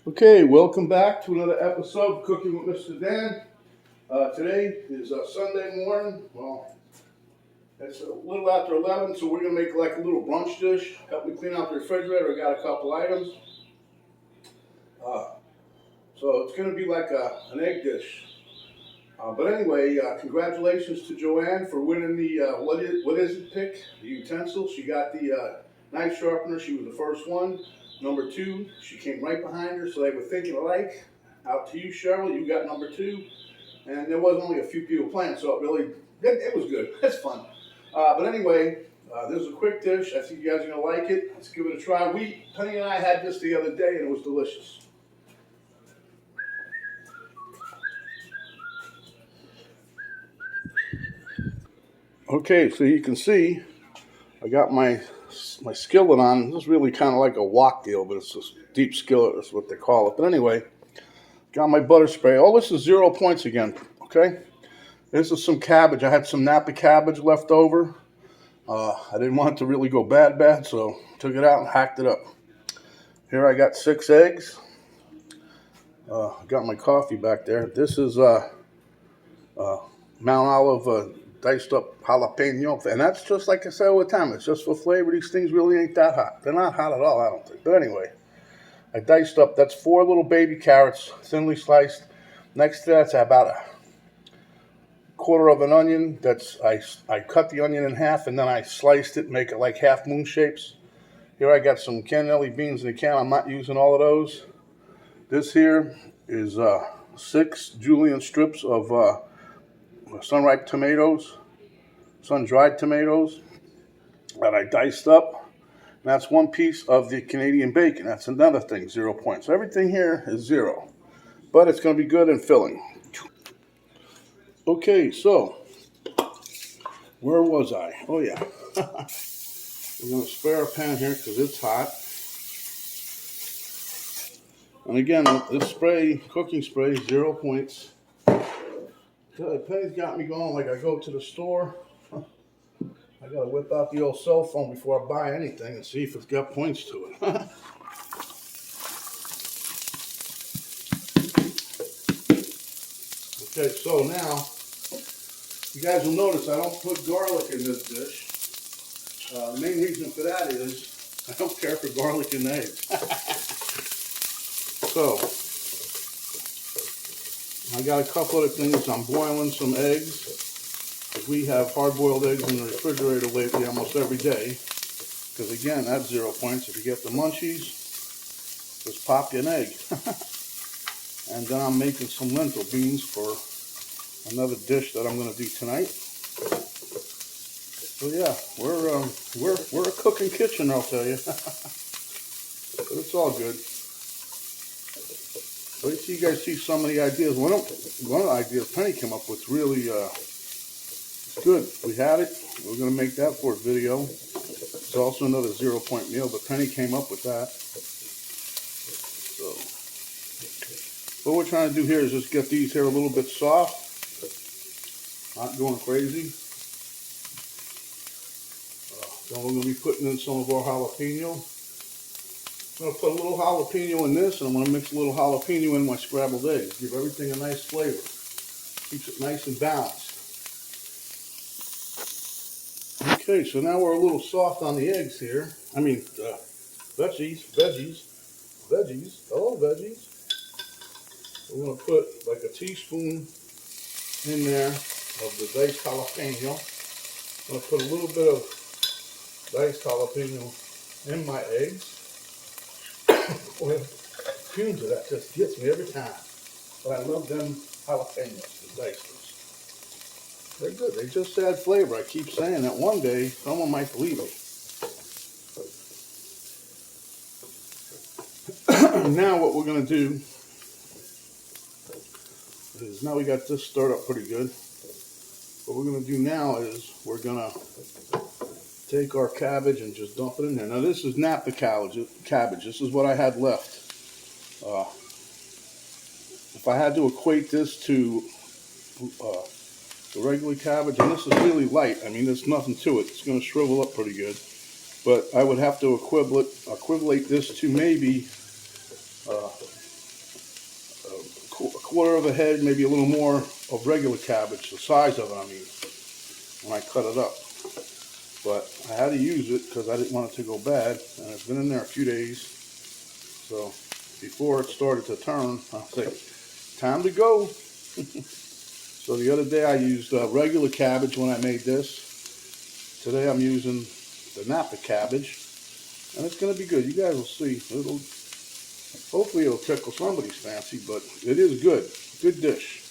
Okay, welcome back to another episode of Cooking with Mr. Dan. Today is Sunday morning. Well, it's a little after 11, so we're going to make like a little brunch dish. Help me clean out the refrigerator. I got a couple items. So it's going to be like an egg dish. But anyway, congratulations to Joanne for winning the, what is it pick? The utensil. She got the knife sharpener. She was the first one. Number 2, she came right behind her, so they were thinking alike. Out to you, Cheryl. You got number 2. And there was only a few people playing, so it was good. It's fun. But anyway, this is a quick dish. I think you guys are going to like it. Let's give it a try. Penny and I had this the other day, and it was delicious. Okay, so you can see I got my skillet on. This is really kind of like a wok deal, but it's a deep skillet. That's what they call it. But anyway, got my butter spray. All this is 0 points again, okay? This is some cabbage. I had some Napa cabbage left over. I didn't want it to really go bad, so took it out and hacked it up. Here I got 6 eggs. Got my coffee back there. This is Mt Olive diced up jalapeno, and that's just like I said all the time. It's just for flavor. These things really ain't that hot. They're not hot at all, I don't think. But anyway, I diced up. That's 4 little baby carrots, thinly sliced. Next to that's about a quarter of an onion. I cut the onion in half and then I sliced it, make it like half moon shapes. Here I got some cannelli beans in a can. I'm not using all of those. This here is 6 julienne strips of sun-ripe tomatoes, sun-dried tomatoes that I diced up. And that's 1 piece of the Canadian bacon. That's another thing, 0 points. So everything here is 0, but it's going to be good and filling. Okay, so where was I? Oh yeah, we're going to spare a pan here because it's hot. And again, this spray, cooking spray, 0 points. Penny's got me going like I go to the store. I gotta whip out the old cell phone before I buy anything and see if it's got points to it. Okay, so now, you guys will notice I don't put garlic in this dish. The main reason for that is I don't care for garlic in eggs. So, I got a couple other things. I'm boiling some eggs. We have hard-boiled eggs in the refrigerator lately almost every day. Because again, that's 0 points. If you get the munchies, just pop you an egg. And then I'm making some lentil beans for another dish that I'm going to do tonight. So yeah, we're a cooking kitchen, I'll tell you. But it's all good. But you guys see some of the ideas. One of the ideas Penny came up with really it's good. We had it. We're going to make that for a video. It's also another 0 point meal, but Penny came up with that. So what we're trying to do here is just get these here a little bit soft. Not going crazy. Then we're going to be putting in some of our jalapeno. I'm going to put a little jalapeno in this, and I'm going to mix a little jalapeno in my scrambled eggs. Give everything a nice flavor. Keeps it nice and balanced. Okay, so now we're a little soft on the eggs here. I mean, veggies. Hello, veggies. We're going to put like a teaspoon in there of the diced jalapeno. I'm going to put a little bit of diced jalapeno in my eggs. Boy, fumes of that just gets me every time. But I love them jalapenos, the diced ones. They're good. They just add flavor. I keep saying that one day someone might believe me. Now what we're going to do is, now we got this stirred up pretty good. What we're going to do now is we're going to take our cabbage and just dump it in there. Now this is Napa cabbage. This is what I had left. If I had to equate this to the regular cabbage, and this is really light. I mean, there's nothing to it. It's going to shrivel up pretty good. But I would have to equate this to maybe a quarter of a head, maybe a little more of regular cabbage, the size of it, I mean, when I cut it up. But I had to use it because I didn't want it to go bad, and it's been in there a few days. So before it started to turn, I was like, time to go. So the other day I used regular cabbage when I made this. Today I'm using the Napa cabbage, and it's going to be good. You guys will see. Hopefully it'll tickle somebody's fancy, but it is good. Good dish.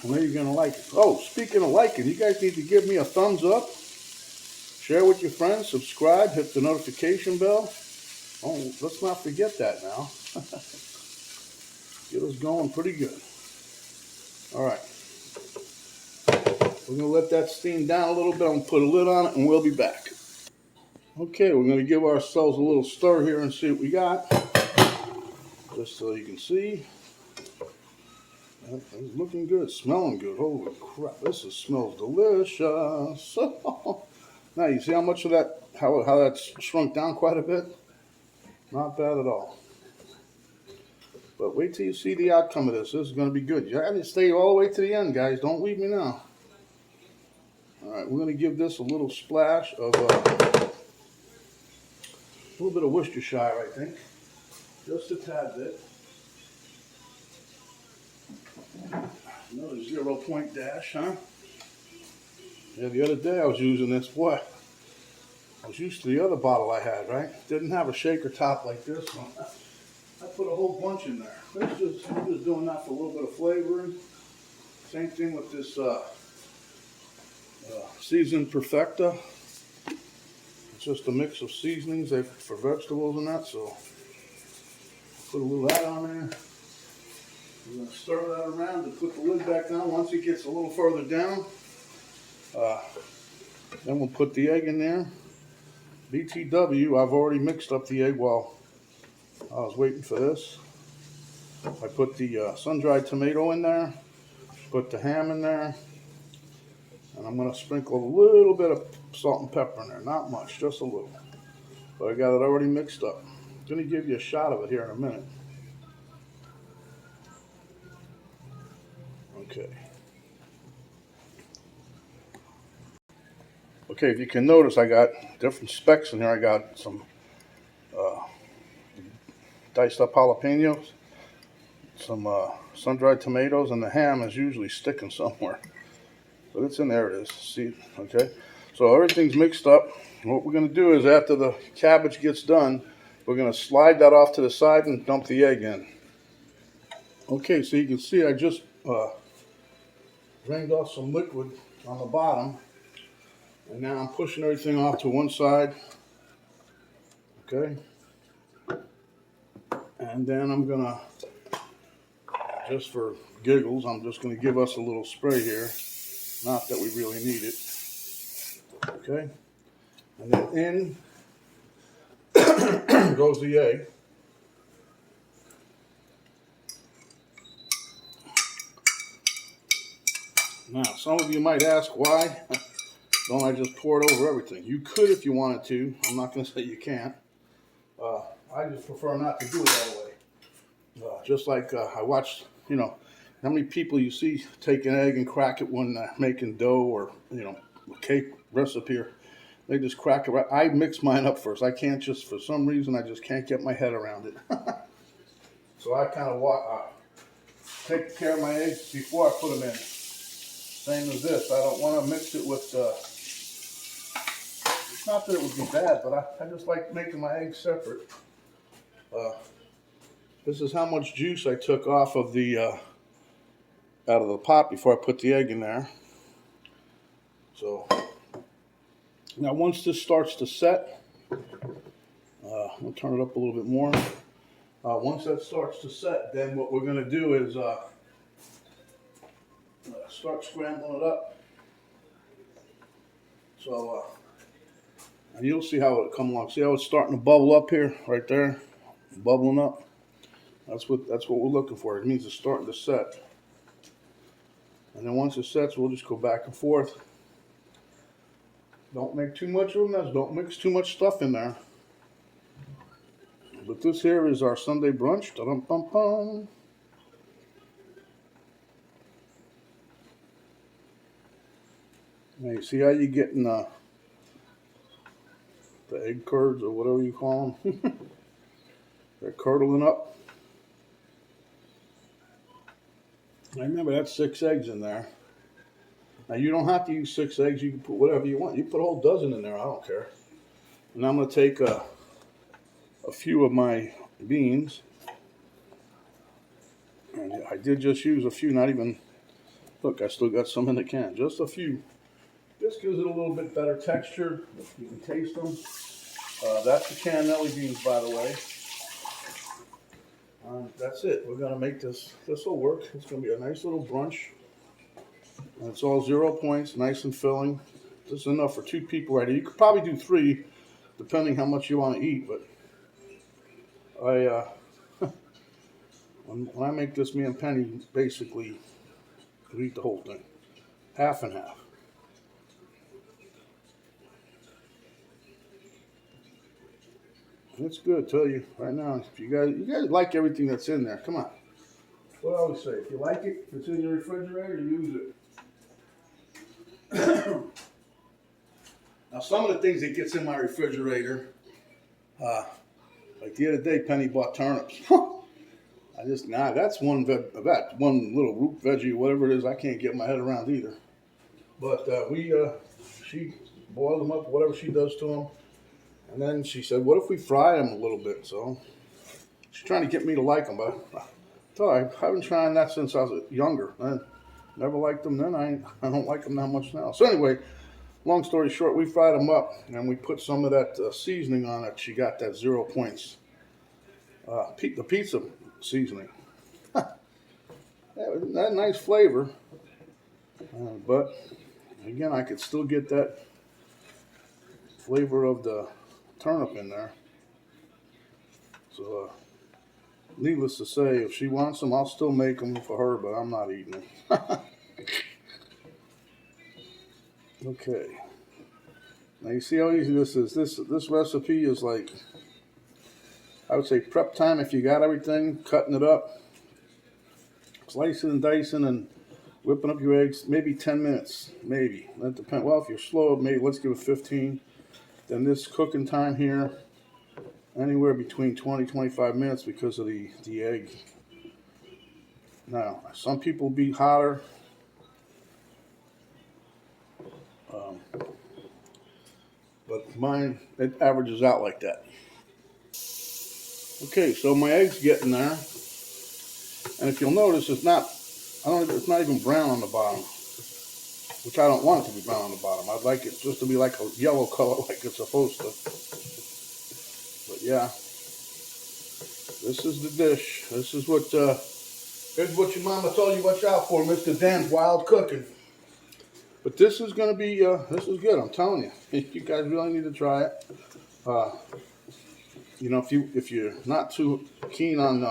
I know you're going to like it. Oh, speaking of liking, you guys need to give me a thumbs up. Share with your friends. Subscribe. Hit the notification bell. Oh, let's not forget that now. Get us going pretty good. All right. We're going to let that steam down a little bit. I'm going to put a lid on it, and we'll be back. Okay, we're going to give ourselves a little stir here and see what we got. Just so you can see. It's looking good, smelling good. Holy crap, this smells delicious. Now you see how much of that, how that's shrunk down quite a bit? Not bad at all. But wait till you see the outcome of this. This is going to be good. You got to stay all the way to the end, guys. Don't leave me now. All right, we're going to give this a little splash of a little bit of Worcestershire, I think. Just a tad bit. Another 0 point dash, huh? Yeah, the other day I was using this. Boy, I was used to the other bottle I had, right? Didn't have a shaker top like this one. I put a whole bunch in there. I'm just doing that for a little bit of flavoring. Same thing with this seasoned perfecta. It's just a mix of seasonings for vegetables and that, so put a little of that on there. We're going to stir that around and put the lid back down. Once it gets a little further down, then we'll put the egg in there. BTW, I've already mixed up the egg while I was waiting for this. I put the sun-dried tomato in there, put the ham in there, and I'm going to sprinkle a little bit of salt and pepper in there. Not much, just a little. But I got it already mixed up. I'm going to give you a shot of it here in a minute. Okay. Okay, if you can notice, I got different specks in here. I got some diced up jalapeños, some sun-dried tomatoes, and the ham is usually sticking somewhere. But it's in there, it is. See, okay? So everything's mixed up. What we're going to do is after the cabbage gets done, we're going to slide that off to the side and dump the egg in. Okay, so you can see I just drained off some liquid on the bottom, and now I'm pushing everything off to one side. Okay, and then I'm gonna, just for giggles, I'm just gonna give us a little spray here. Not that we really need it. Okay, and then in goes the egg. Now, some of you might ask, why don't I just pour it over everything? You could if you wanted to. I'm not going to say you can't. I just prefer not to do it that way. Just like I watched, you know, how many people you see take an egg and crack it when making dough or, you know, a cake recipe. They just crack it. I mix mine up first. I can't just, for some reason, I just can't get my head around it. So I kind of take care of my eggs before I put them in. Same as this. I don't want to mix it with, it's not that it would be bad, but I just like making my eggs separate. This is how much juice I took off of the, out of the pot before I put the egg in there. So, now once this starts to set, I'll turn it up a little bit more. Once that starts to set, then what we're going to do is start scrambling it up. So, and you'll see how it'll come along. See how it's starting to bubble up here, right there, bubbling up. That's what we're looking for. It means it's starting to set. And then once it sets, we'll just go back and forth. Don't make too much of a mess. Don't mix too much stuff in there. But this here is our Sunday brunch. Da-dum-bum-bum. Now you see how you getting the egg curds or whatever you call them? They're curdling up. I remember that's 6 eggs in there. Now you don't have to use 6 eggs. You can put whatever you want. You put a whole dozen in there. I don't care. And I'm going to take a few of my beans. And I did just use a few. Not even. Look, I still got some in the can. Just a few. This gives it a little bit better texture. You can taste them. That's the cannelli beans, by the way. That's it. We're going to make this. This will work. It's going to be a nice little brunch. And it's all 0 points, nice and filling. This is enough for 2 people right here. You could probably do 3, depending how much you want to eat. But when I make this, me and Penny basically eat the whole thing, half and half. It's good, I tell you right now. If you guys like everything that's in there, come on. What I always say, if you like it, if it's in your refrigerator, use it. Now, some of the things that gets in my refrigerator, like the other day, Penny bought turnips. That's one little root veggie, whatever it is, I can't get my head around either. But she boiled them up, whatever she does to them. And then she said, what if we fry them a little bit? So she's trying to get me to like them. But I've been trying that since I was younger. I never liked them then. I don't like them that much now. So anyway, long story short, we fried them up. And we put some of that seasoning on it. She got that 0 points. The pizza seasoning. That nice flavor. But again, I could still get that flavor of the turnip in there. So needless to say, if she wants them, I'll still make them for her, but I'm not eating them. Okay. Now you see how easy this is. This recipe is like, I would say prep time if you got everything, cutting it up, slicing and dicing and whipping up your eggs, maybe 10 minutes, maybe. That depends. Well, if you're slow, maybe let's give it 15. Then this cooking time here, anywhere between 20-25 minutes because of the egg. Now, some people be hotter. But mine, it averages out like that. Okay, so my egg's getting there. And if you'll notice, it's not even brown on the bottom. Which I don't want it to be brown on the bottom. I'd like it just to be like a yellow color like it's supposed to. But yeah, this is the dish. This is what here's what your mama told you watch out for, Mr. Dan's Wild Cooking. But this is gonna be this is good. I'm telling you, you guys really need to try it. You know, if you're not too keen on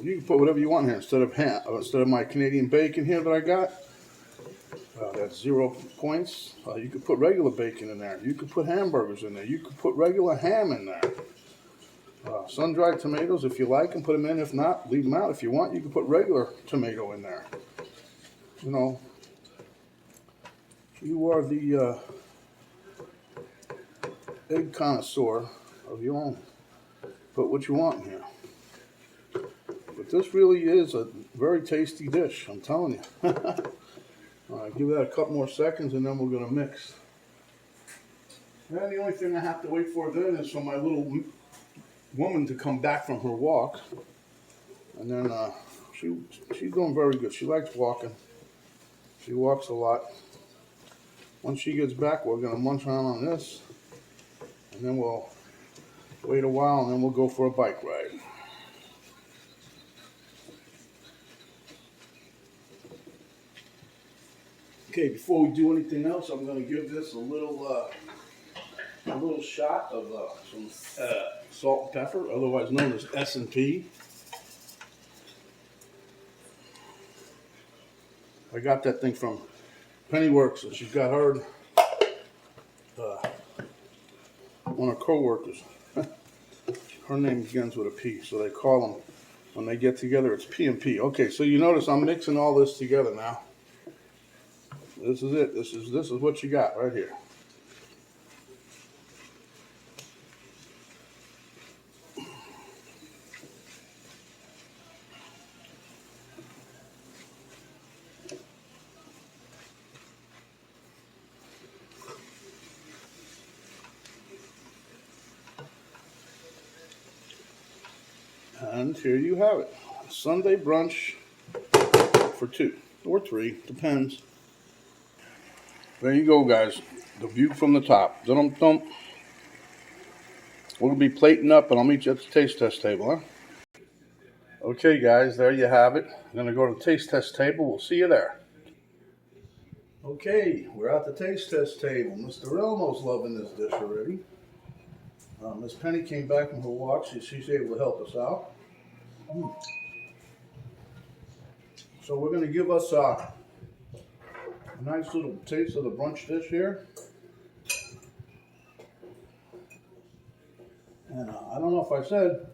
you can put whatever you want here instead of my Canadian bacon here that I got. That's 0 points. You could put regular bacon in there. You could put hamburgers in there. You could put regular ham in there. Sun-dried tomatoes, if you like them, put them in. If not, leave them out. If you want, you can put regular tomato in there. You know, you are the egg connoisseur of your own. Put what you want in here. But this really is a very tasty dish, I'm telling you. Give that a couple more seconds and then we're going to mix. And the only thing I have to wait for then is for my little woman to come back from her walk. And then she's doing very good. She likes walking. She walks a lot. Once she gets back, we're going to munch on this. And then we'll wait a while and then we'll go for a bike ride. Okay, before we do anything else, I'm going to give this a little shot of some salt and pepper, otherwise known as S&P. I got that thing from Pennyworks, and she's got her one of her co-workers. Her name begins with a P, so they call them, when they get together, it's P and P. Okay, so you notice I'm mixing all this together now. This is it. This is what you got right here. And here you have it. Sunday brunch for 2 or 3, depends. There you go, guys. The view from the top. Dum-dum. We'll be plating up, and I'll meet you at the taste test table, huh? Okay, guys, there you have it. I'm going to go to the taste test table. We'll see you there. Okay, we're at the taste test table. Mr. Elmo's loving this dish already. Miss Penny came back from her walk. She's able to help us out. So we're going to give us a nice little taste of the brunch dish here. And I don't know if I said,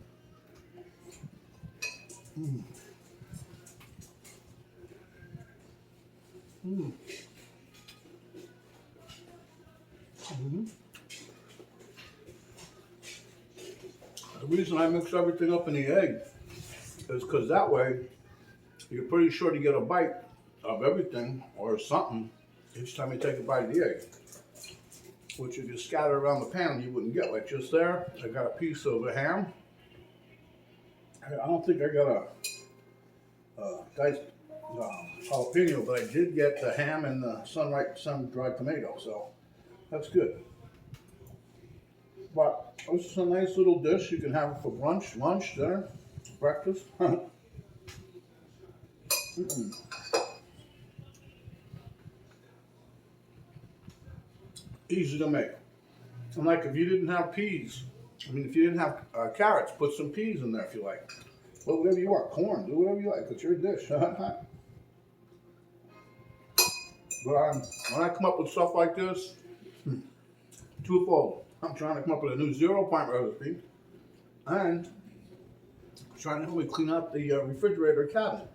The reason I mix everything up in the egg is because that way you're pretty sure to get a bite of everything or something each time you take a bite of the egg. Which if you scatter around the pan you wouldn't get. Like just there, I got a piece of a ham. I don't think I got a diced jalapeno, but I did get the ham and the sun-dried tomato, so that's good. But this is a nice little dish. You can have it for brunch, lunch, dinner, breakfast. Easy to make. And like if you didn't have peas, if you didn't have carrots, put some peas in there if you like. Well, whatever you want, corn, do whatever you like. It's your dish. But when I come up with stuff like this, twofold. I'm trying to come up with a new 0-point recipe, and trying to help me clean out the refrigerator cabinet.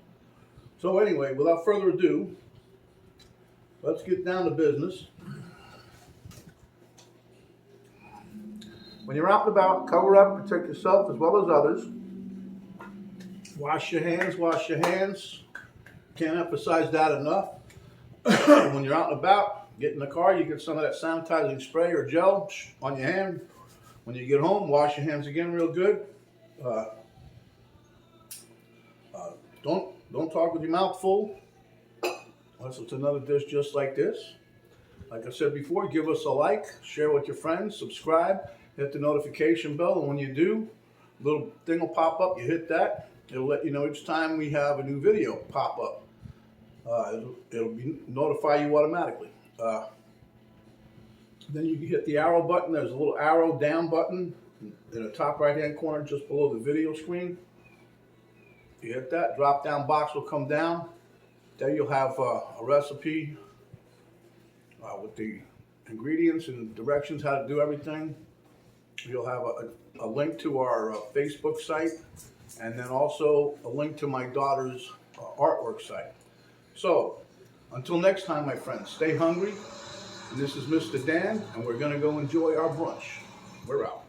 So anyway, without further ado, let's get down to business. When you're out and about, cover up, protect yourself as well as others. Wash your hands, wash your hands. Can't emphasize that enough. When you're out and about, get in the car, you get some of that sanitizing spray or gel on your hand. When you get home, wash your hands again real good. Don't talk with your mouth full, unless it's another dish just like this. Like I said before, give us a like, share with your friends, subscribe, hit the notification bell, and when you do, a little thing will pop up, you hit that. It'll let you know each time we have a new video pop up. It'll notify you automatically. Then you can hit the arrow button. There's a little arrow down button in the top right hand corner just below the video screen. You hit that, drop down box will come down. There you'll have a recipe with the ingredients and directions how to do everything. You'll have a link to our Facebook site, and then also a link to my daughter's artwork site. So, until next time, my friends, stay hungry. And this is Mr. Dan, and we're going to go enjoy our brunch. We're out.